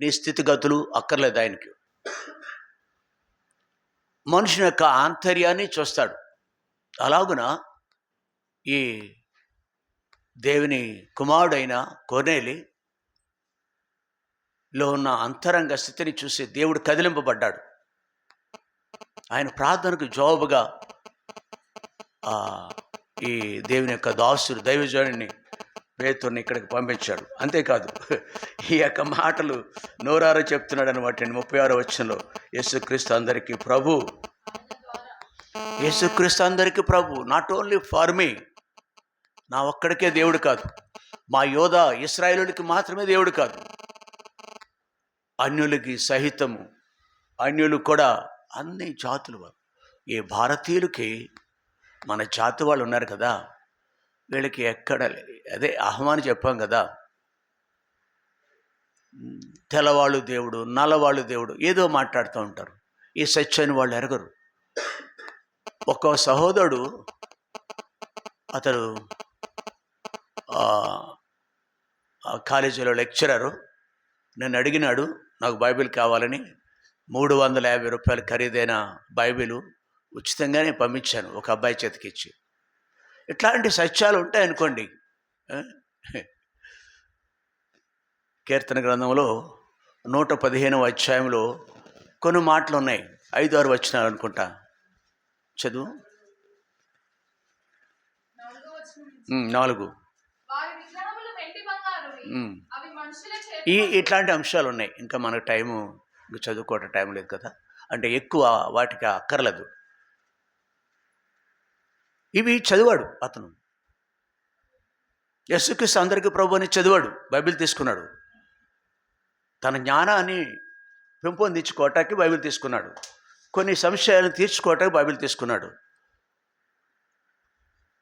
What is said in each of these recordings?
నీ స్థితిగతులు అక్కర్లేదు ఆయనకి. మనుషుని యొక్క ఆంతర్యాన్ని చూస్తాడు. అలాగున ఈ దేవుని కుమారుడైన కొర్నేలిలో ఉన్న అంతరంగ స్థితిని చూసి దేవుడు కదిలింపబడ్డాడు. ఆయన ప్రార్థనకు జవాబుగా ఈ దేవుని యొక్క దాసుడు దైవజనుడిని పేతురుని ఇక్కడికి పంపించాడు. అంతేకాదు, ఈ యొక్క మాటలు నోరారా చెప్తున్నాడు అనమాట. 36వ వచనంలో యేసుక్రీస్తు అందరికీ ప్రభు, యేసుక్రీస్తు అందరికీ ప్రభు, నాట్ ఓన్లీ ఫర్ మీ, నా ఒక్కడికే దేవుడు కాదు, మా యోధ ఇశ్రాయేలునికి మాత్రమే దేవుడు కాదు, అన్యులకి సహితము, అన్యులు కూడా అన్ని జాతులు. ఈ భారతీయులకి మన జాతి వాళ్ళు ఉన్నారు కదా, వీళ్ళకి ఎక్కడ అదే ఆహ్వాని చెప్పాం కదా, తెల్లవాళ్ళు దేవుడు, నల్లవాళ్ళు దేవుడు ఏదో మాట్లాడుతూ ఉంటారు. ఈ సత్యాన్ని వాళ్ళు ఎరగరు. ఒక సహోదరుడు, అతడు కాలేజీలో లెక్చరరు, నన్ను అడిగినాడు నాకు బైబిల్ కావాలని. 350 రూపాయలు ఖరీదైన బైబిల్ ఉచితంగానే పంపించాను ఒక అబ్బాయి చేతికిచ్చి. ఇట్లాంటి సత్యాలు ఉంటాయనుకోండి. కీర్తన గ్రంథంలో 115వ అధ్యాయంలో కొన్ని మాటలు ఉన్నాయి, 5-6 వచనాలు అనుకుంటా. చదువు. 4. ఇట్లాంటి అంశాలు ఉన్నాయి. ఇంకా మనకు టైము చదువుకోవటం టైం లేదు కదా, అంటే ఎక్కువ వాటికి అక్కర్లేదు. ఇవి చదివాడు అతను. యేసుక్రీస్తు అందరికీ ప్రభు అని చదివాడు, బైబిల్ తీసుకున్నాడు. తన జ్ఞానాన్ని పెంపొందించుకోవటానికి బైబిల్ తీసుకున్నాడు. కొన్ని సంశయాలను తీర్చుకోవటానికి బైబిల్ తీసుకున్నాడు.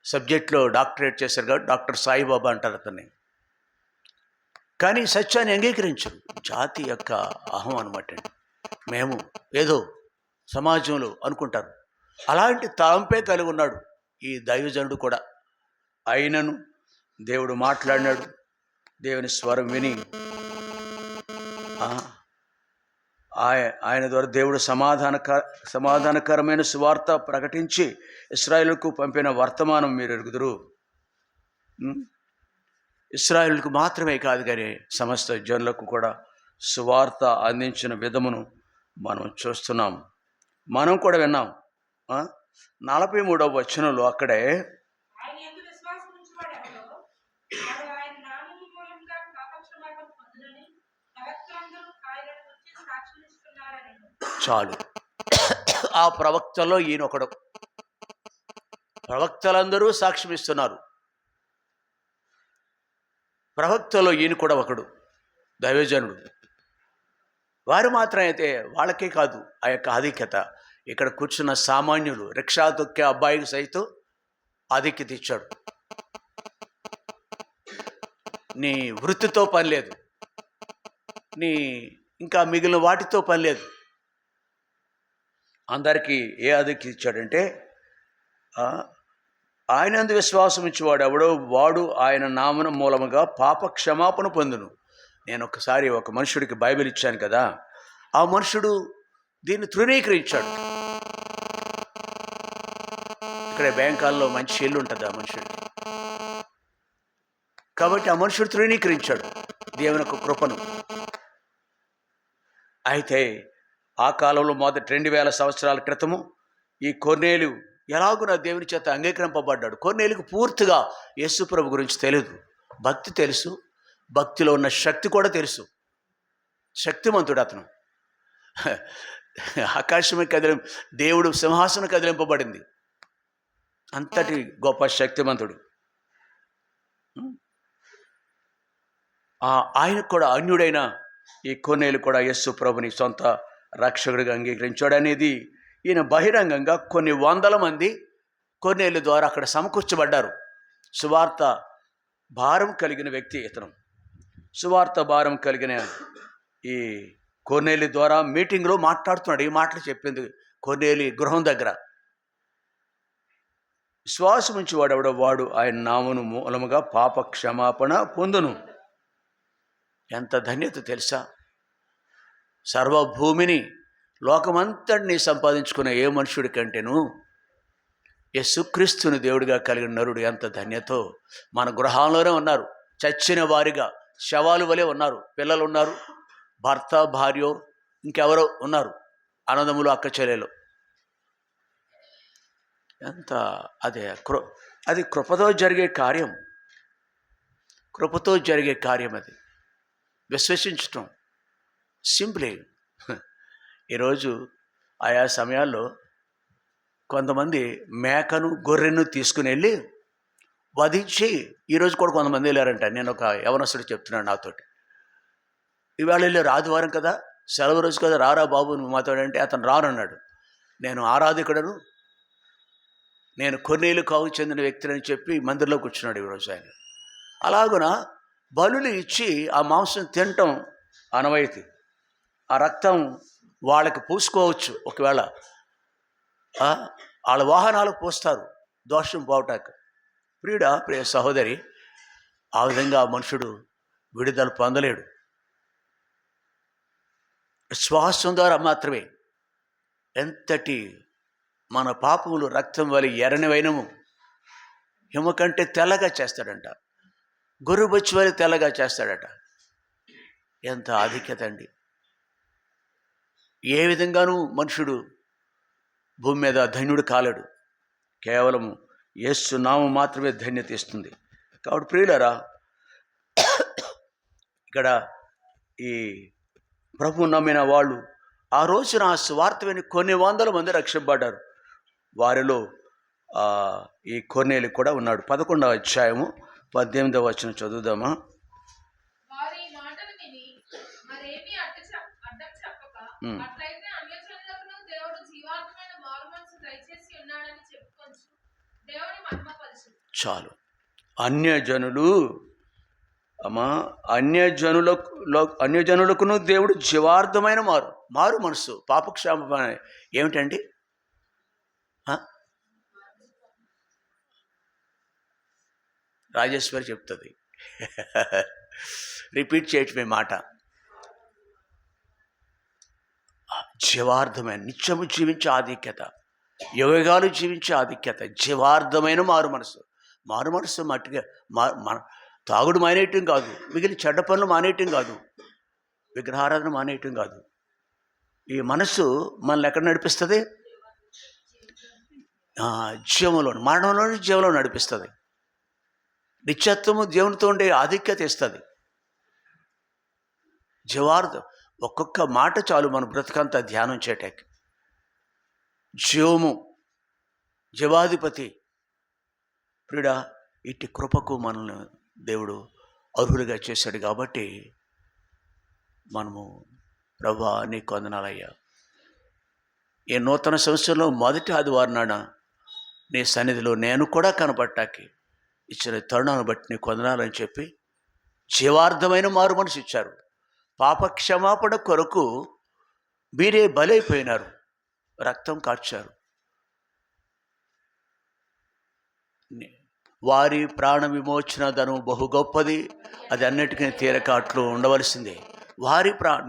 సబ్జెక్ట్లో డాక్టరేట్ చేశారు కాబట్టి డాక్టర్ సాయిబాబా అంటారు అతన్ని. కానీ సత్యాన్ని అంగీకరించరు. జాతి యొక్క అహం అనమాట. మేము ఏదో సమాజంలో అనుకుంటారు. అలాంటి తలంపే కలిగి ఉన్నాడు ఈ దైవజనుడు కూడా. అయినను దేవుడు మాట్లాడినాడు. దేవుని స్వరం విని ఆయన ద్వారా దేవుడు సమాధానకరమైన సువార్త ప్రకటించి ఇశ్రాయేలుకు పంపిన వర్తమానం మీరు ఎరుగుదురు. ఇశ్రాయేలుకు మాత్రమే కాదు కానీ సమస్త జనులకు కూడా సువార్త అందించిన విధమును మనం చూస్తున్నాం, మనం కూడా విన్నాం. 43వ వచనంలో అక్కడే చాలు. ఆ ప్రవక్తలో ఈయన ఒకడు. ప్రవక్తలందరూ సాక్ష్యం ఇస్తున్నారు, ప్రవక్తలో ఈయన కూడా ఒకడు, దైవజనుడు. వారు మాత్రం అయితే వాళ్ళకే కాదు ఆ యొక్క ఆధిక్యత. ఇక్కడ కూర్చున్న సామాన్యులు, రిక్షా తొక్కే అబ్బాయికి సైతం ఆధిక్యత ఇచ్చాడు. నీ వృత్తితో పని లేదు, నీ ఇంకా మిగిలిన వాటితో పని లేదు. అందరికీ ఏ ఆధిక్యత ఇచ్చాడంటే, ఆయన అందు విశ్వాసం ఇచ్చేవాడు ఎవడో వాడు ఆయన నామన మూలముగా పాప క్షమాపణ పొందును. నేను ఒకసారి ఒక మనుషుడికి బైబిల్ ఇచ్చాను కదా, ఆ మనుషుడు దీన్ని తృణీకరించాడు. ఇక్కడ బ్యాంకాల్లో మంచి ఇల్లు ఉంటుంది ఆ మనుషుడికి, కాబట్టి ఆ మనుషుడు తృణీకరించాడు దేవుని యొక్క కృపను. అయితే ఆ కాలంలో మొదటి 2000 సంవత్సరాల క్రితము ఈ కొర్నేలు ఎలాగున దేవుని చేత అంగీకరింపబడ్డాడు. కొర్నేలుకు పూర్తిగా యేసు ప్రభు గురించి తెలియదు, భక్తి తెలుసు, భక్తిలో ఉన్న శక్తి కూడా తెలుసు. శక్తిమంతుడు అతను. ఆకాశమే దేవుడు సింహాసనం కదిలింపబడింది, అంతటి గొప్ప శక్తిమంతుడు. ఆయనకు కూడా అన్యుడైన ఈ కొర్నేలు కూడా యేసు ప్రభుని సొంత రక్షకుడిగా అంగీకరించాడు అనేది ఈయన బహిరంగంగా కొన్ని 100 మంది కొర్నేలు ద్వారా అక్కడ సమకూర్చబడ్డారు. సువార్త భారం కలిగిన వ్యక్తి ఇతను. సువార్త భారం కలిగిన ఈ కొర్నేలు ద్వారా మీటింగ్లో మాట్లాడుతున్నాడు. ఈ మాటలు చెప్పింది కొర్నేలి గృహం దగ్గర. విశ్వాసం ఉంచి వాడెవడో వాడు ఆయన నామను మూలముగా పాప క్షమాపణ పొందును. ఎంత ధన్యత తెలుసా! సర్వభూమిని లోకమంతటిని సంపాదించుకున్న ఏ మనుషుడి కంటేను యేసుక్రీస్తుని దేవుడిగా కలిగిన నరుడు ఎంత ధన్యతో. మన గృహాల్లోనే ఉన్నారు, చచ్చిన వారిగా శవాలు వలె ఉన్నారు. పిల్లలు ఉన్నారు, భర్త భార్య ఇంకెవరో ఉన్నారు, అన్నదమ్ములు అక్క చెల్లెలు. ఎంత అది కృపతో జరిగే కార్యం, కృపతో జరిగే కార్యం. అది విశ్వసించటం సింపులే. ఈరోజు ఆయా సమయాల్లో కొంతమంది మేకను గొర్రెను తీసుకుని వెళ్ళి వధించి, ఈరోజు కూడా కొంతమంది వెళ్ళారంట. నేను ఒక యవనస్తుడు చెప్తున్నాను నాతోటి, ఇవాళ వెళ్ళారు, ఆదివారం కదా, సెలవు రోజు కదా, రారా బాబు నువ్వు మాతో అంటే అతను రానన్నాడు. నేను ఆరాధికుడను, నేను కొన్నేళ్ళు కావు చెందిన వ్యక్తిని చెప్పి మందిరంలో కూర్చున్నాడు ఈరోజు ఆయన. అలాగున బలులు ఇచ్చి ఆ మాంసం తినటం అనవైతి. ఆ రక్తం వాళ్ళకి పూసుకోవచ్చు, ఒకవేళ వాళ్ళ వాహనాలకు పోస్తారు దోషం పోవటానికి. ప్రియ సహోదరి, ఆ విధంగా మనుషుడు విడుదల పొందలేడు. విశ్వాసం ద్వారా మాత్రమే. ఎంతటి మన పాపములు రక్తం వలె ఎర్రనివైనము హిమ కంటే తెల్లగా చేస్తాడంట, గొర్రెబొచ్చు వలె తెల్లగా చేస్తాడట. ఎంత ఆధిక్యత అండి! ఏ విధంగానూ మనుషుడు భూమి మీద ధన్యుడు కాలేడు, కేవలం యేసు నామం మాత్రమే ధన్యత ఇస్తుంది. కాబట్టి ప్రియులారా, ఇక్కడ ఈ ప్రభు నమ్మిన వాళ్ళు ఆ రోజున ఆ సువార్త విని కొన్ని వందల మంది రక్షింపబడ్డారు. వారిలో ఈ కొర్నేలి కూడా ఉన్నాడు. 11వ అధ్యాయము 18వ వచనం చదువుదామా. చాలు. అన్యజనులకును దేవుడు జీవార్థమైన మారు మనసు, పాపక్షేమ ఏమిటండి? రాజేశ్వరి చెప్తుంది, రిపీట్ చేయటమే మాట. జీవార్థమైన, నిత్యము జీవించే ఆధిక్యత, యుగాలు జీవించే ఆధిక్యత, జీవార్థమైన మారు మనసు మట్టిగా తాగుడు మానేయటం కాదు, మిగిలిన చెడ్డ పనులు మానేయటం కాదు, విగ్రహారాధన మానేయటం కాదు. ఈ మనస్సు మనల్ని ఎక్కడ నడిపిస్తుంది? జీవంలో, మరణంలోని జీవంలో నడిపిస్తుంది. నిత్యత్వము దేవునితో ఉండే ఆధిక్యత ఇస్తుంది. జీవార్థం ఒక్కొక్క మాట చాలు మన బ్రతుకంతా ధ్యానం చేయటానికి. జీవము, జీవాధిపతి, ప్రియుడా, ఇట్టి కృపకు మనల్ని దేవుడు అర్హులుగా చేశాడు. కాబట్టి మనము ప్రభువా నీకు వందనాలయ్యా, ఈ నూతన సంవత్సరంలో మొదటి ఆదివారం నాడు నీ సన్నిధిలో నేను కూడా కనపడటానికి ఇచ్చిన తరుణాన్ని బట్టి నీకు వందనాలని చెప్పి జీవార్థమైన మారు మనసు ఇచ్చారు. పాపక్షమాపణ కొరకు మీరే బలైపోయినారు, రక్తం కార్చారు. వారి ప్రాణ విమోచన ధనం బహు గొప్పది, అది అన్నిటికీ తీరకాట్లు ఉండవలసిందే.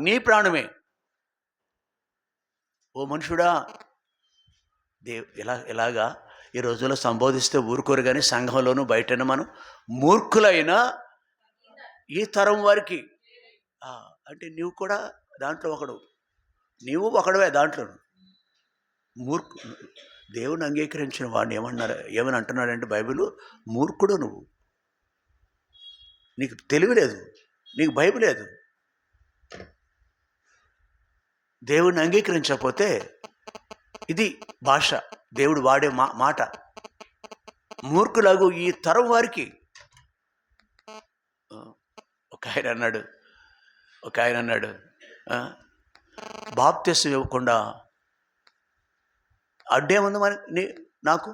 నీ ప్రాణమే. ఓ మనుషుడా, ఇలాగా ఈ రోజుల్లో సంబోధిస్తే ఊరుకోరు, కానీ సంఘంలోనూ బయటను మనం మూర్ఖులైన ఈ తరం వారికి అంటే నీవు కూడా దాంట్లో ఒకడు, నీవు ఒకడవే దాంట్లో. దేవుని అంగీకరించిన వాడిని ఏమని అంటున్నాడంటే బైబిల్, మూర్ఖుడు నువ్వు, నీకు తెలివి లేదు, నీకు బైబిల్ లేదు. దేవుడిని అంగీకరించకపోతే ఇది భాష, దేవుడు వాడే మాట. మూర్ఖులాగు ఈ తరం వారికి. ఒక ఆయన అన్నాడు బాప్తిసం ఇవ్వకుండా అడ్డేముంది మరి నాకు,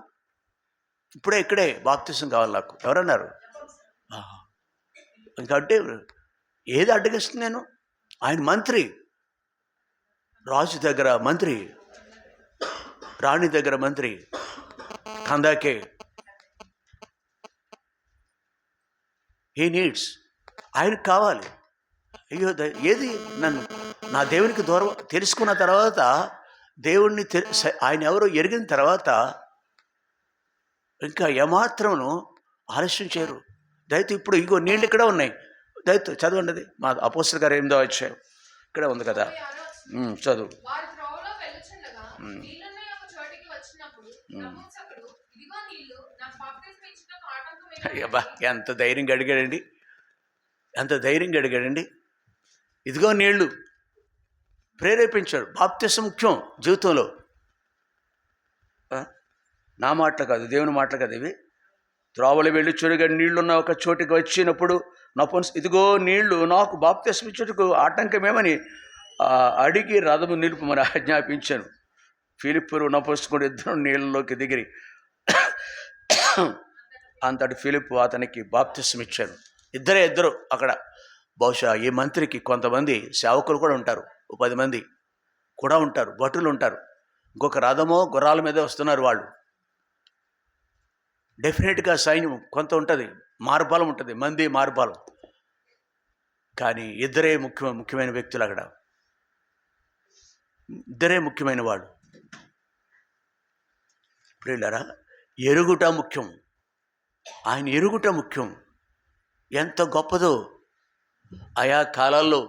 ఇక్కడే బాప్తిసం కావాలి నాకు. ఎవరన్నారు? ఇంకా అడ్డే ఏది అడ్డగిస్తుంది? నేను ఆయన మంత్రి, రాజు దగ్గర మంత్రి, రాణి దగ్గర మంత్రి, కందాకే. హీ నీడ్స్, ఆయనకు కావాలి. అయ్యో ఏది నన్ను నా దేవునికి దూరం తెలుసుకున్న తర్వాత, దేవుణ్ణి ఆయన ఎవరో ఎరిగిన తర్వాత ఇంకా ఏమాత్రమును ఆలస్యం చేయరు. దయతో ఇప్పుడు ఇగో నీళ్ళు ఇక్కడ ఉన్నాయి, దయతో చదవండి. అది మా అపోస్తలుల గారు 8వ అధ్యాయం ఇక్కడ ఉంది కదా, చదువు. అబ్బా, ఎంత ధైర్యంగా అడిగాడండి, ఎంత ధైర్యంగా అడిగాడండి. ఇదిగో నీళ్లు ప్రేరేపించాడు. బాప్తిసం ముఖ్యం జీవితంలో. నా మాటలు కాదు, దేవుని మాటలు కాదు ఇవి. త్రోవలు వెళ్ళి చూడగా నీళ్లున్న ఒక చోటికి వచ్చినప్పుడు ఇదిగో నీళ్లు నాకు బాప్తిసం ఇచ్చుటకు ఆటంకమేమని అడిగి రథము నిలుపుమని ఆజ్ఞాపించాను. ఫిలిప్పు నపుంసకుడు ఇద్దరు నీళ్ళలోకి దిగిరి. అంతటి ఫిలిప్పు అతనికి బాప్తిసం ఇచ్చాను. ఇద్దరు అక్కడ. బహుశా ఈ మంత్రికి కొంతమంది సేవకులు కూడా ఉంటారు, 10 మంది కూడా ఉంటారు, భటులు ఉంటారు. ఇంకొక రథమో గుర్రాల మీదే వస్తున్నారు వాళ్ళు. డెఫినెట్గా సైన్యం కొంత ఉంటుంది, మార్బలం ఉంటుంది, మంది మార్బలం. కానీ ఇద్దరే ముఖ్యమైన వ్యక్తులు అక్కడ. ఇద్దరే ముఖ్యమైన వాళ్ళు. ప్రియులారా, ఎరుగుట ముఖ్యం. ఆయన ఎరుగుట ముఖ్యం. ఎంత గొప్పదో ఆయా కాలాల్లో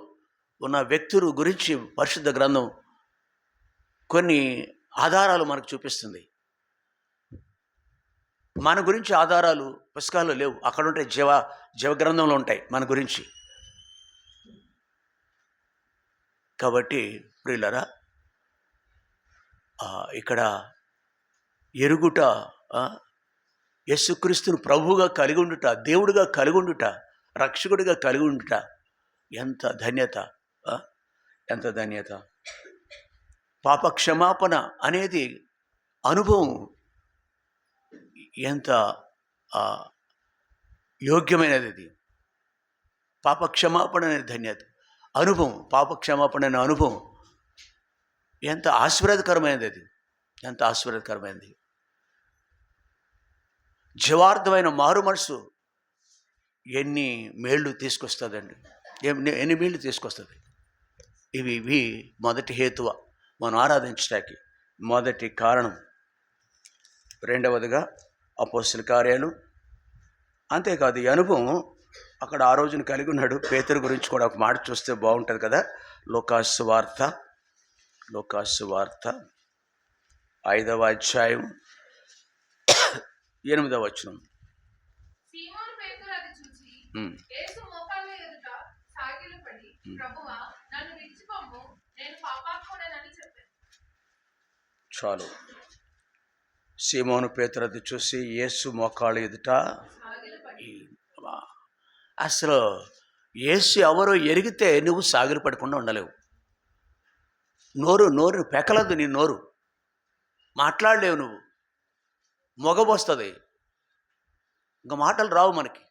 ఉన్న వ్యక్తుల గురించి పరిశుద్ధ గ్రంథం కొన్ని ఆధారాలు మనకు చూపిస్తుంది. మన గురించి ఆధారాలు పుస్తకాల్లో లేవు, అక్కడ ఉంటాయి, జీవ గ్రంథంలో ఉంటాయి మన గురించి. కాబట్టి ప్రియులారా, ఇక్కడ ఎరుగుట, యేసుక్రీస్తును ప్రభువుగా కలిగి ఉండుట, దేవుడిగా కలిగి ఉండుట, రక్షకుడిగా కలిగి ఉండుట ఎంత ధన్యత, ఎంత ధన్యత. పాప క్షమాపణ అనేది అనుభవం ఎంత యోగ్యమైనది. అది పాప క్షమాపణ అనే ధన్యత, అనుభవం, పాప క్షమాపణ అనే అనుభవం ఎంత ఆశీర్వాదకరమైనది. అది ఎంత ఆశీర్వాదకరమైనది. జీవార్థమైన మారు మనసు ఎన్ని మేళ్ళు తీసుకొస్తుందండి, ఎన్ని మేళ్ళు తీసుకొస్తుంది. ఇవి మొదటి హేతువ మనం ఆరాధించడానికి, మొదటి కారణం. రెండవదిగా అపోస్తలుల కార్యాలు. అంతేకాదు, ఈ అనుభవం అక్కడ ఆ రోజున కలిగి ఉన్నాడు. పేతురు గురించి కూడా ఒక మాట చూస్తే బాగుంటుంది కదా. లూకాసు వార్త 5వ అధ్యాయం 8వ వచనం. చాలు. సీమోను పేతురు అది చూసి యేసు మోకాళ్ళ ఎదుట. అసలు యేసు ఎవరో ఎరిగితే నువ్వు సాగిలి పడకుండా ఉండలేవు. నోరు పెకలదు, నీ నోరు మాట్లాడలేవు, నువ్వు మొగబొస్తుంది, ఇంకా మాటలు రావు మనకి.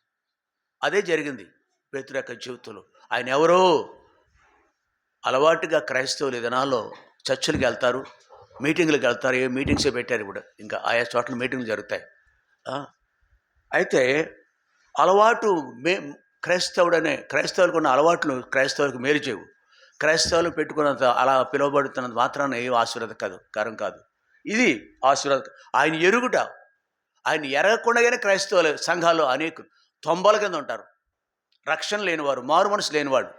అదే జరిగింది పేతురు యొక్క జీవితంలో. ఆయన ఎవరో అలవాటుగా క్రైస్తవులు దినాల్లో చర్చిలకు వెళ్తారు, మీటింగ్లకు వెళ్తారు. ఏ మీటింగ్సే పెట్టారు ఇప్పుడు, ఇంకా ఆయా చోట్ల మీటింగ్లు జరుగుతాయి. అయితే అలవాటు క్రైస్తవులకు ఉన్న అలవాట్లు క్రైస్తవులకు మేలు చేయవు. క్రైస్తవులు పెట్టుకున్నంత అలా పిలువబడుతున్నంత మాత్రాన ఏ ఆశీర్వాదకరం కాదు. ఇది ఆశీర్వాదం. ఆయన ఎరుగుట, ఆయన ఎరగకుండానే క్రైస్తవుల సంఘాల్లో అనేకులు 90 కింద ఉంటారు, రక్షణ లేనివారు, మారు మనసు లేనివాడు.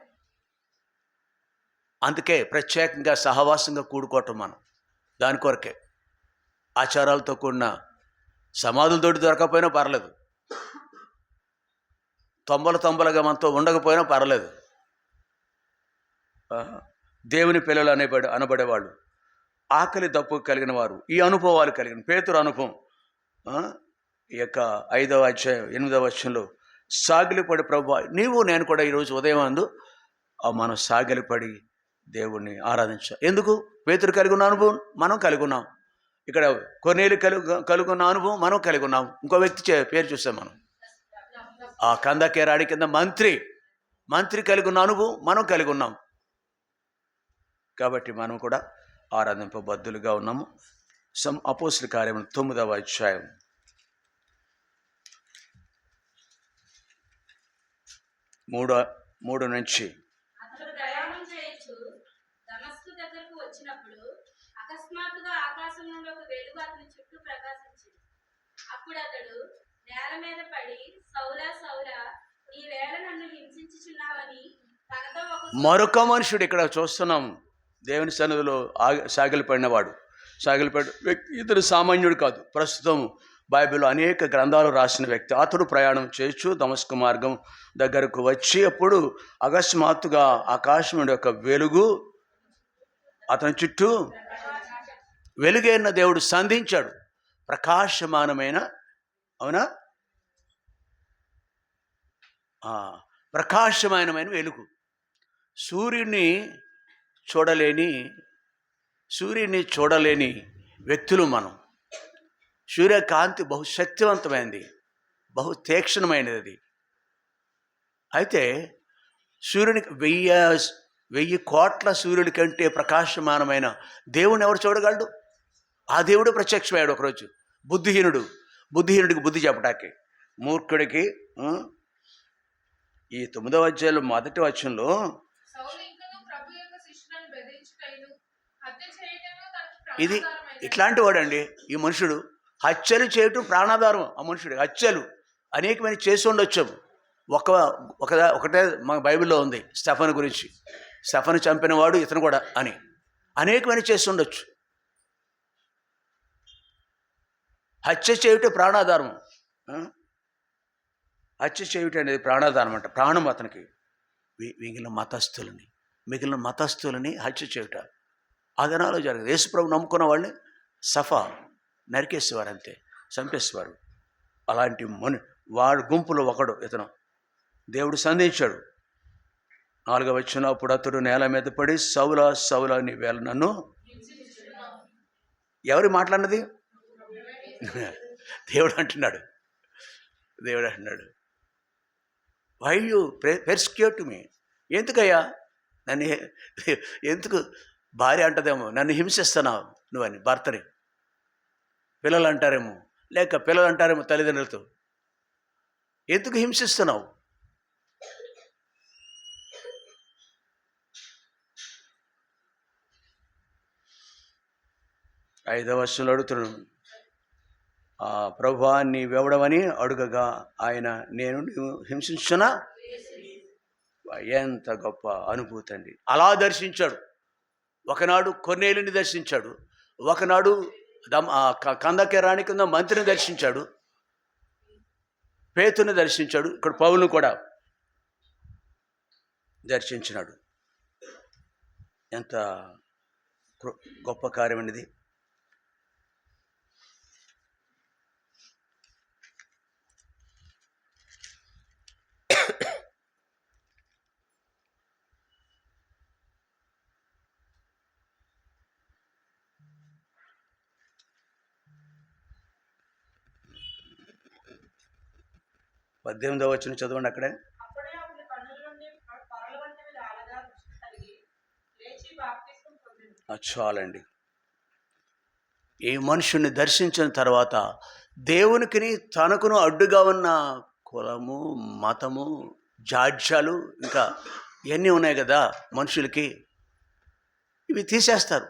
అందుకే ప్రత్యేకంగా సహవాసంగా కూడుకోవటం మనం దాని కొరకే. ఆచారాలతో కూడిన సమాధులతోటి దొరకపోయినా పర్లేదు, 90గా మనతో ఉండకపోయినా పర్లేదు. దేవుని పిల్లలు అనబడేవాళ్ళు, ఆకలి దప్పు కలిగిన వారు, ఈ అనుభవాలు కలిగిన పేతురు అనుభవం. ఈ యొక్క 5వ అధ్యాయం 8వ వచనంలో సాగిలిపడి ప్రభువా, నీవు నేను కూడా ఈరోజు ఉదయం మనం సాగిలిపడి దేవుణ్ణి ఆరాధించాలి. ఎందుకు? పేతురు కలిగి ఉన్న అనుభవం మనం కలిగి ఉన్నాం. ఇక్కడ కొర్నేలి కలిగి ఉన్న అనుభవం మనం కలిగి ఉన్నాం. ఇంకో వ్యక్తి పేరు చూసాం మనం, ఆ కందకేరాడి కింద మంత్రి కలిగి ఉన్న అనుభవం మనం కలిగి ఉన్నాం. కాబట్టి మనం కూడా ఆరాధింపబద్ధులుగా ఉన్నాము. అపోస్తలుల కార్యము 9వ అధ్యాయం 3 నుంచి. దమస్కు దగ్గరకు వచ్చినప్పుడు అకస్మాత్తుగా ఆకాశం నుండి ఒక వెలుగు అతని చుట్టూ ప్రకాశించింది. అప్పుడు అతడు నేల మీద పడి, సౌలా సౌలా, నీ వేళ నన్ను హింసించుచున్నావని తనతో మరొక మనుషుడు ఇక్కడ చూస్తున్నాం. దేవుని సన్నిధిలో సాగిలపడినవాడు, సాగిలపడి వ్యక్తి. ఇతడు సామాన్యుడు కాదు. ప్రస్తుతం బైబిల్లో అనేక గ్రంథాలు రాసిన వ్యక్తి. అతడు ప్రయాణం చేయొచ్చు దమస్కు మార్గం దగ్గరకు వచ్చి అప్పుడు అకస్మాత్తుగా ఆకాశం యొక్క వెలుగు అతని చుట్టూ, వెలుగైన దేవుడు సంధించాడు. ప్రకాశమానమైన, అవునా, ప్రకాశమానమైన వెలుగు. సూర్యుని చూడలేని వ్యక్తులు మనం. సూర్యకాంతి బహుశక్తివంతమైనది, బహు తీక్షణమైనది. అయితే సూర్యునికి 1000 కోట్ల సూర్యుడి కంటే ప్రకాశమానమైన దేవుని ఎవరు చూడగలడు? ఆ దేవుడు ప్రత్యక్షమయ్యాడు ఒకరోజు. బుద్ధిహీనుడికి బుద్ధి చెప్పటానికి, మూర్ఖుడికి. ఈ 9వ అధ్యాయంలో మొదటి వచనంలో ఇది ఇట్లాంటి వాడండి ఈ మనుషుడు. హత్యలు చేయటం ప్రాణాధారం. ఆ మనుషుడు హత్యలు అనేకమైన చేసి ఉండొచ్చు. ఒకటే మన బైబిల్లో ఉంది స్టెఫను గురించి. స్టెఫను చంపినవాడు ఇతను కూడా అని అనేకమైన చేసి ఉండొచ్చు. హత్య చేయుట ప్రాణాధారం. హత్య చేయుట అనేది ప్రాణాధారం అంట. ప్రాణం అతనికి. మిగిలిన మతస్థులని హత్య చేయుట ఆ దినాల్లో జరిగింది. యేసుప్రభు నమ్ముకున్న వాళ్ళని నరికేసేవారు, అంతే, చంపేసేవారు. అలాంటి వాడు గుంపులో ఒకడు ఇతను. దేవుడు సంధించాడు. 4వ వచనం, అప్పుడు అతడు నేల మీద పడి, సౌలా సౌలా నీ వేళ నన్ను. ఎవరు మాట్లాడినది? దేవుడు అంటున్నాడు. వై యు పెర్సిక్యూట్ మీ? ఎందుకయ్యా నన్ను, ఎందుకు? భార్య అంటదేమో నన్ను హింసిస్తున్నావు నువ్వని, భర్తని. పిల్లలు అంటారేమో తల్లిదండ్రులతో, ఎందుకు హింసిస్తున్నావు? ఐదవ వచనంలో అడుగుతున్నాను, ప్రభువా నీవెవడవని అడుగగా ఆయన, నేను నీవు హింసించునా? ఎంత గొప్ప అనుభూతి అండి. అలా దర్శించాడు. ఒకనాడు కొర్నేలుని దర్శించాడు, ఒకనాడు కందకే రాణి కింద మంత్రిని దర్శించాడు, పేతుని దర్శించాడు, ఇక్కడ పౌలును కూడా దర్శించినాడు. ఎంత గొప్ప కార్యం అనేది. పద్దెనిమిదవ వచనం చదవండి అక్కడే. చాలండి. ఈ మనుషుని దర్శించిన తర్వాత దేవునికి తనకును అడ్డుగా ఉన్న కులము, మతము, జాడ్యాలు, ఇంకా ఇవన్నీ ఉన్నాయి కదా మనుషులకి, ఇవి తీసేస్తారు.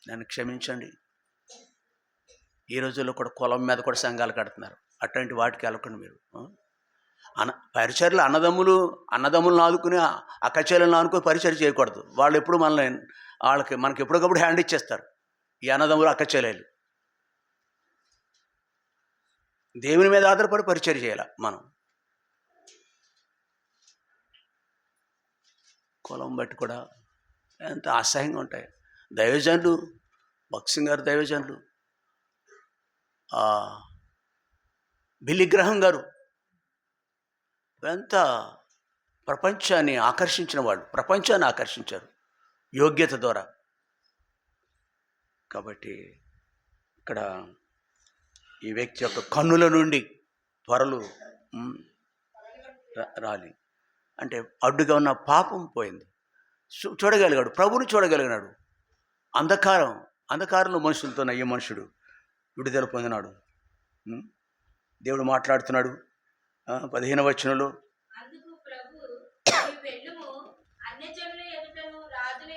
నన్ను క్షమించండి, ఈ రోజుల్లో కూడా కులం మీద కూడా సంఘాలు కడుతున్నారు. అట్లాంటి వాటికి వెళ్ళకండి మీరు. పరిచర్లు అన్నదమ్ములను ఆదుకుని, అక్కచెల్లెలను ఆనుకుని పరిచర్య చేయకూడదు. వాళ్ళు ఎప్పుడు మనకి ఎప్పటికప్పుడు హ్యాండ్ ఇచ్చేస్తారు ఈ అన్నదమ్ములు, అక్కచెల్లెలు. దేవుని మీద ఆధారపడి పరిచర్య చేయాలి మనం. కులం బట్టి కూడా ఎంత అసహ్యంగా ఉంటాయి. దైవజనులు, భక్సింగ్ గారు దైవజనులు, బిల్లిగ్రహం గారు ఎంత ప్రపంచాన్ని ఆకర్షించారు యోగ్యత ద్వారా. కాబట్టి ఇక్కడ ఈ వ్యక్తి యొక్క కన్నుల నుండి త్వరలు రాలి, అంటే అడ్డుగా ఉన్న పాపం పోయింది. చూడగలిగాడు, ప్రభువుని చూడగలిగినాడు. అంధకారంలో మనుషులతో ఈ మనుషుడు విడుదల పొందినాడు. దేవుడు మాట్లాడుతున్నాడు 15వ వచనంలో, అందుకు ప్రభువు, నీ వెళ్ళుము, అన్యజనుల ఎదుటను రాజుల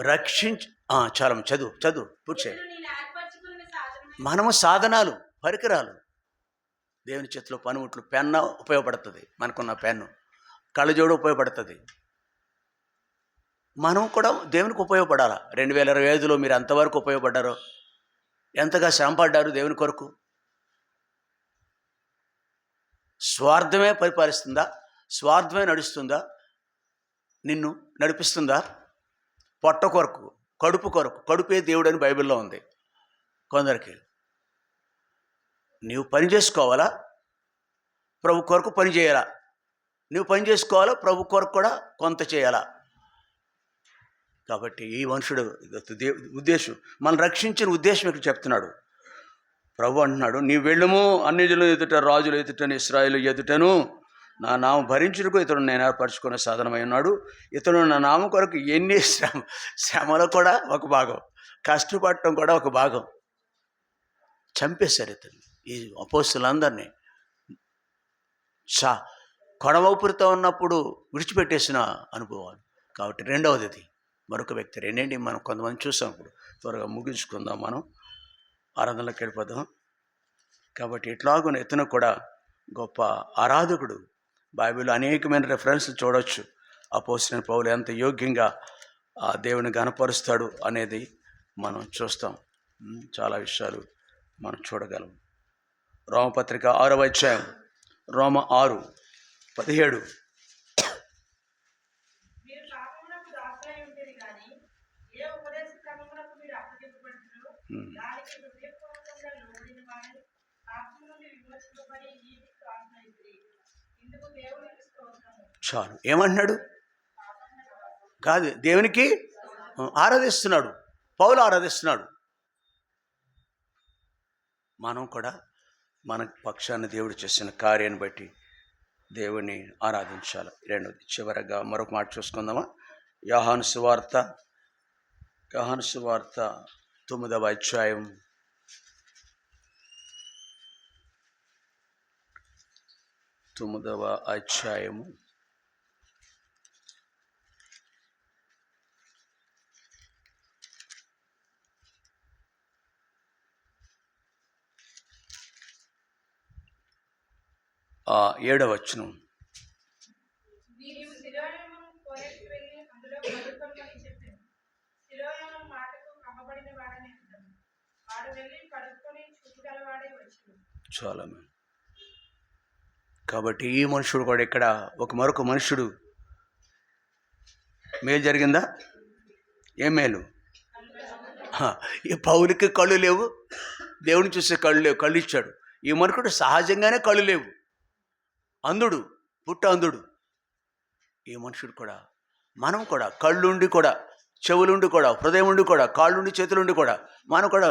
చాలా చదువు చదువు పూర్తి చేయి. నేను ఏర్పరచుకున్న సాధనమైన మనము సాధనాలు, పరికరాలు, దేవుని చేతిలో పనిముట్లు. పెన్న ఉపయోగపడుతుంది, మనకున్న పెన్ను. కళ్ళజోడు ఉపయోగపడుతుంది. మనం కూడా దేవునికి ఉపయోగపడాలా. 2025లో మీరు ఎంతవరకు ఉపయోగపడ్డారో, ఎంతగా శ్రమపడ్డారు దేవుని కొరకు? స్వార్థమే పరిపాలిస్తుందా? స్వార్థమే నడుస్తుందా? నిన్ను నడిపిస్తుందా? పొట్ట కొరకు, కడుపు కొరకు. కడుపే దేవుడు అని బైబిల్లో ఉంది కొందరికి. నీవు పని చేసుకోవాలా? ప్రభు కొరకు పని చేయాలా? నువ్వు పని చేసుకోవాలా? ప్రభు కొరకు కూడా కొంత చేయాలా? కాబట్టి ఈ మనుషుడు ఉద్దేశం, మనం రక్షించిన ఉద్దేశం ఇక్కడ చెప్తున్నాడు. ప్రభు అంటున్నాడు, నీవు వెళ్ళము అన్ని జనుల ఎదుట, రాజుల ఎదుటను, ఇశ్రాయేలు ఎదుటను నా నామం భరించుటకు ఇతడు నేను ఏర్పరచుకునే సాధనమై ఉన్నాడు. ఇతడు నా నామం కొరకు ఎన్ని శ్రమలో కూడా ఒక భాగం, కష్టపడటం కూడా ఒక భాగం. చంపేశారు ఇతను, ఈ అపోస్తులందరినీ. కొడవూపిరితో ఉన్నప్పుడు విడిచిపెట్టేసిన అనుభవాలు. కాబట్టి రెండవది ఇది. మరొక వ్యక్తి. రెండేంటి మనం కొంతమంది చూసాం. ఇప్పుడు త్వరగా ముగించుకుందాం, మనం ఆరాధనలోకి వెళ్ళిపోదాం. కాబట్టి ఇట్లాగున ఇతను కూడా గొప్ప ఆరాధకుడు. బైబిల్లో అనేకమైన రెఫరెన్స్లు చూడవచ్చు. అపోస్తలుడైన పౌలు ఎంత యోగ్యంగా ఆ దేవుని గణపరుస్తాడు అనేది మనం చూస్తాం. చాలా విషయాలు మనం చూడగలం. రోమపత్రిక 6వ అధ్యాయం, రోమ 6:17. మీరు పాపమునకు దాసులై ఉంటేది గాని ఏ ఉపదేశ క్రమమునకు మీరు అప్పగింపబడుతున్నారు దానికి హృదయపూర్వకంగా లోబడిన వారై పాపము నుండి విమోచింపబడి నీతికి ఆజ్ఞయితిరి. ఇందుకు దేవునికి స్తోత్రము. చాలు. ఏమంటున్నాడు? కాదు, దేవునికి ఆరాధిస్తున్నాడు. పౌలు ఆరాధిస్తున్నాడు. మనం కూడా మన పక్షాన్ని దేవుడు చేసిన కార్యాన్ని బట్టి దేవుని ఆరాధించాలి. రెండోది, చివరగా మరొక మాట చూసుకుందామా? యోహాను సువార్త 9వ అధ్యాయం 9వ అధ్యాయము 7వ వచనం. నీవు సిలోయము కోనేటికి వెళ్ళి అందులో కడుక్కొనుమని చెప్పాను. సిలోయము మాటకు కమ్మబడిన వాడని అర్థం. వాడు వెళ్ళి కడుక్కొని చూపుగలవాడై వచ్చును. చాలా. కాబట్టి ఈ మనుషుడు కూడా ఇక్కడ మరొక మనుషుడు మేలు జరిగిందా? ఏం మేలు? ఈ పౌలుకి కళ్ళు లేవు, దేవుని చూసే కళ్ళు లేవు, కళ్ళు ఇచ్చాడు. ఈ మనుషుడు సహజంగానే కళ్ళు లేవు, అంధుడు, అంధుడు. ఈ మనుషుడు కూడా, మనం కూడా కళ్ళుండి కూడా, చెవులుండి కూడా, హృదయం ఉండి కూడా, కాళ్ళుండి చేతులుండి కూడా, మనం కూడా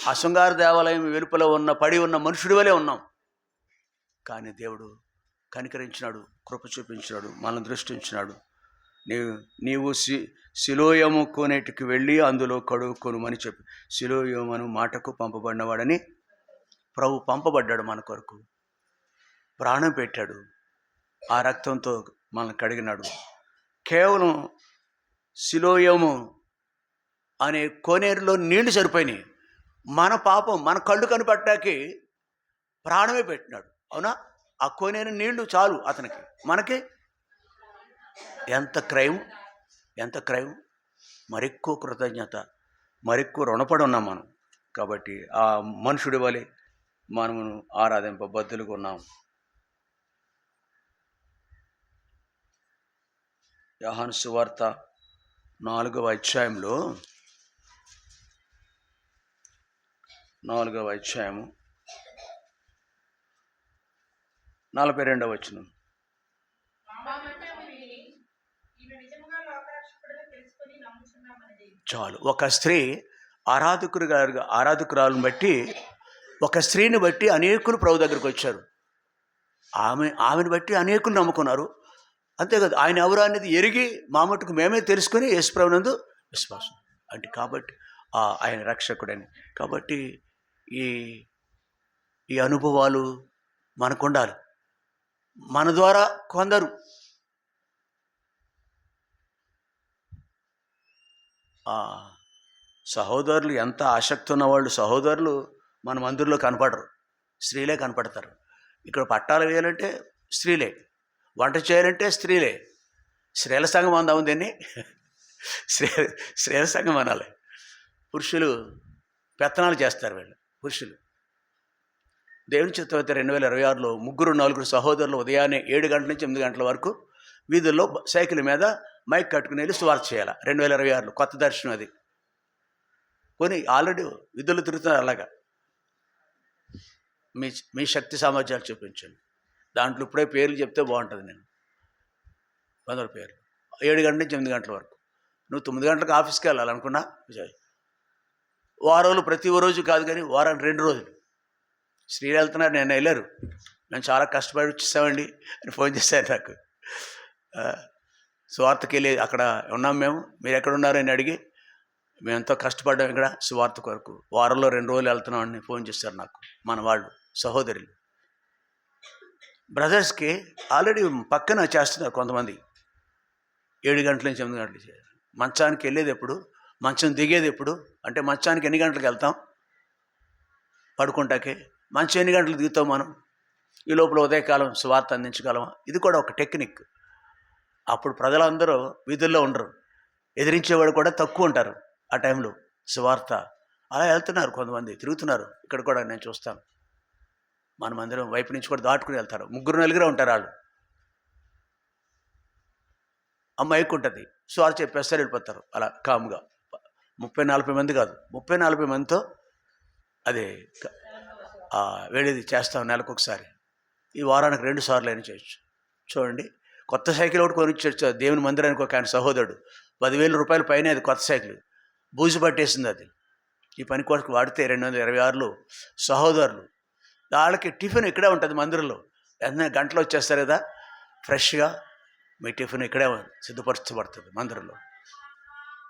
ఆ శృంగార దేవాలయం వెలుపల పడి ఉన్న మనుషుడి వలె ఉన్నాం. కానీ దేవుడు కనికరించినాడు, కృప చూపించినాడు, మనల్ని దృష్టించినాడు. నీవు సిలోయము కోనేటికి వెళ్ళి అందులో కడుక్కొనుమని చెప్పి, సిలోయమను మాటకు పంపబడినవాడని ప్రభు పంపబడ్డాడు. మన కొరకు ప్రాణం పెట్టాడు, ఆ రక్తంతో మనల్ని కడిగినాడు. కేవలం సిలోయము అనే కోనేరులో నీళ్లు సరిపోయినాయి. మన పాపం, మన కళ్ళు కనిపెట్టాకి ప్రాణమే పెట్టినాడు. అవునా? ఆ కోనేరు నీళ్లు చాలు అతనికి. మనకి ఎంత క్రయం, మరెక్కువ కృతజ్ఞత, మరెక్కువ రుణపడి ఉన్నాం మనం. కాబట్టి ఆ మనుషుడి వలె మనము ఆరాధింపబద్దులుగా ఉన్నాం. యోహాను సువార్త 4వ అధ్యాయంలో 42వ వచనం. చాలు. ఒక స్త్రీ ఆరాధకురాలను బట్టి, ఒక స్త్రీని బట్టి అనేకులు ప్రభు దగ్గరికి వచ్చారు. ఆమెను బట్టి అనేకులు నమ్ముకున్నారు. అంతేకాదు, ఆయన ఎవరు అనేది ఎరిగి మా మటుకు మేమే తెలుసుకొని యేసు ప్రభునందు విశ్వాసం అంటే, కాబట్టి ఆయన రక్షకుడని. కాబట్టి ఈ అనుభవాలు మనకు ఉండాలి. మన ద్వారా కొందరు ఆ, సహోదరులు ఎంత ఆసక్తి ఉన్నవాళ్ళు సహోదరులు మన మందిరంలో కనపడరు, స్త్రీలే కనపడతారు. ఇక్కడ పట్టాలు వేయాలంటే స్త్రీలే, వంట చేయాలంటే స్త్రీలే. స్త్రీల సంఘం అందాము దీన్ని, స్త్రీల సంఘం అనాలి. పురుషులు పెత్తనాలు చేస్తారు వీళ్ళు పురుషులు. దేవుని చిత్తమైతే 2026లో 3-4 సహోదరులు ఉదయాన్నే 7 గంటల నుంచి 8 గంటల వరకు వీధుల్లో సైకిల్ మీద మైక్ కట్టుకుని వెళ్ళి సువార్త చేయాలి. 2026లో కొత్త దర్శనం అది. పోనీ ఆల్రెడీ విధులు తిరుగుతున్నారు. అలాగా మీ శక్తి సామర్థ్యాలు చూపించండి. దాంట్లో ఇప్పుడే పేర్లు చెప్తే బాగుంటుంది. నేను 15 పేర్లు 7 గంటల నుంచి 8 గంటల వరకు. నువ్వు 9 గంటలకు ఆఫీస్కి వెళ్ళాలనుకున్నా వారంలో ప్రతి రోజు కాదు, కానీ వారానికి 2 రోజులు స్త్రీలు వెళ్తున్నారు. నేను వెళ్ళారు, మేము చాలా కష్టపడి వచ్చేసామండి అని ఫోన్ చేశారు నాకు. సువార్తకి వెళ్ళి అక్కడ ఉన్నాం మేము, మీరు ఎక్కడ ఉన్నారని అడిగి మేము ఎంతో కష్టపడ్డాం ఇక్కడ సువార్త కొరకు, వారంలో 2 రోజులు వెళ్తున్నామని ఫోన్ చేశారు నాకు మన వాళ్ళు సహోదరులు. బ్రదర్స్కి ఆల్రెడీ పక్కన చేస్తున్నారు కొంతమంది. 7 గంటల నుంచి 8 గంటలు. మంచానికి వెళ్ళేది ఎప్పుడు, మంచం దిగేది ఎప్పుడు అంటే మంచానికి ఎన్ని గంటలకు వెళ్తాం పడుకుంటాకే, మంచం ఎన్ని గంటలకు దిగుతాం మనం, ఈ లోపల ఉదయకాలం సువార్త అందించగలమా? ఇది కూడా ఒక టెక్నిక్. అప్పుడు ప్రజలందరూ వీధుల్లో ఉండరు, ఎదిరించేవాడు కూడా తక్కువ ఉంటారు ఆ టైంలో. సువార్త అలా వెళ్తున్నారు కొంతమంది, తిరుగుతున్నారు. ఇక్కడ కూడా నేను చూస్తాను, మన మందిరం వైపు నుంచి కూడా దాటుకుని వెళ్తారు. 3-4 ఉంటారు వాళ్ళు. అమ్మాయికి ఉంటుంది, సువార్త చెప్పేస్తారు, వెళ్ళిపోతారు అలా కాముగా. 30-40 మంది కాదు, 30-40 మందితో అదే వేడేది చేస్తాం నెలకు ఒకసారి. ఈ వారానికి 2 సార్లు అయినా చేయొచ్చు. చూడండి, కొత్త సైకిల్ ఒకటి కొనిచ్చాడు దేవుని మందిరానికి ఒక ఆయన సహోదరుడు. 10,000 రూపాయల పైన అది కొత్త సైకిల్, బూజు పట్టేసింది అది. ఈ పని కొరకు వాడితే 2026లో సహోదరులు వాళ్ళకి టిఫిన్ ఇక్కడే ఉంటుంది మందిరంలో. వెంటనే గంటలో వచ్చేస్తారు కదా ఫ్రెష్గా, మీ టిఫిన్ ఇక్కడే సిద్ధపరచబడుతుంది మందిరంలో.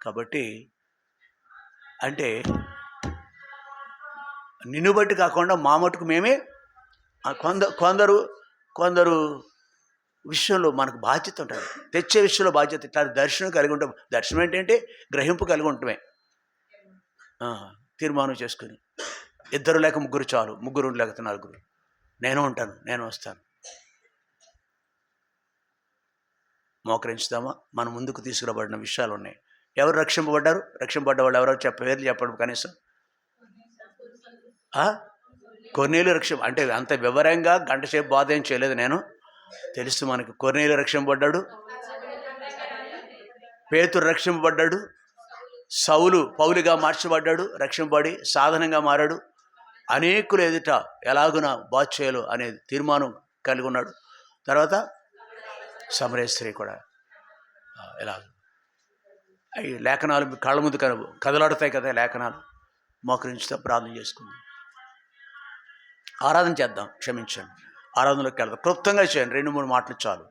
కాబట్టి అంటే నిన్ను బట్టి కాకుండా మా మటుకు మేమే కొందరు విషయంలో మనకు బాధ్యత ఉంటుంది. తెచ్చే విషయంలో బాధ్యత. ఇట్లా దర్శనం కలిగి ఉంటాం. దర్శనం ఏంటంటే గ్రహింపు కలిగి ఉండటమే. తీర్మానం చేసుకుని 2 లేక 3 చాలు, 3 లేక 4, నేను ఉంటాను, నేను వస్తాను. మోకరించుదామా? మన ముందుకు తీసుకురాబడిన విషయాలు ఉన్నాయి. ఎవరు రక్షింపబడ్డారు? రక్షింపబడ్డ వాళ్ళు ఎవరో పేర్లు చెప్పడం కనీసం. కొర్నేలు అంటే అంత వివరంగా గంట సేపు బాధ ఏం చేయలేదు నేను. తెలుసు మనకి. కొర్నేలు రక్షింపబడ్డాడు, పేతురు రక్షింపబడ్డాడు, సౌలు పౌలుగా మార్చబడ్డాడు, రక్షింపబడి సాధనంగా మారాడు. అనేకులు ఎదుట ఎలాగున బాధ చేయాలో అనే తీర్మానం కలిగి ఉన్నాడు. తర్వాత సమరయ స్త్రీ కూడా ఎలాగ అవి లేఖనాలు కళ్ళ ముందు కదలాడుతాయి కదా లేఖనాలు. మోకరించుతా ప్రార్థన చేసుకుందాం, ఆరాధన చేద్దాం. క్షమించండి, ఆరాధనలోకి వెళ్దాం. క్లుప్తంగా చేయండి, 2-3 మాటలు చాలు.